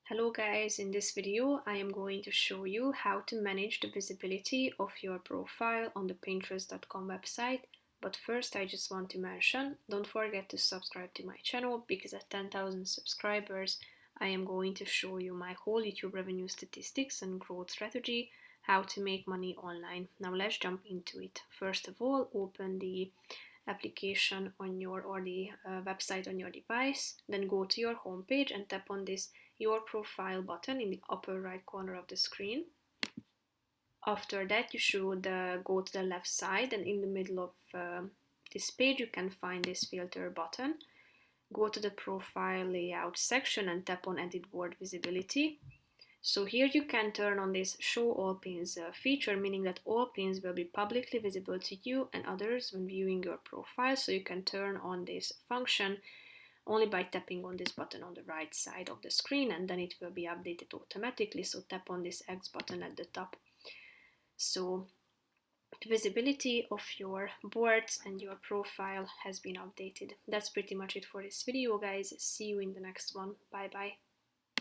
Hello guys, in this video I am going to show you how to manage the visibility of your profile on the Pinterest.com website. But first I just want to mention, don't forget to subscribe to my channel because at 10,000 subscribers I am going to show you my whole YouTube revenue statistics and growth strategy, how to make money online. Now let's jump into it. First of all, open the application on your or the website on your device, then go to your home page and tap on this Your Profile button in the upper right corner of the screen. After that, you should go to the left side, and in the middle of this page you can find this filter button. Go to the profile layout section and tap on Edit Board Visibility. So here you can turn on this Show All Pins feature, meaning that all pins will be publicly visible to you and others when viewing your profile. So you can turn on this function only by tapping on this button on the right side of the screen, and then it will be updated automatically. So tap on this X button at the top. So the visibility of your boards and your profile has been updated. That's pretty much it for this video, guys. See you in the next one. Bye bye.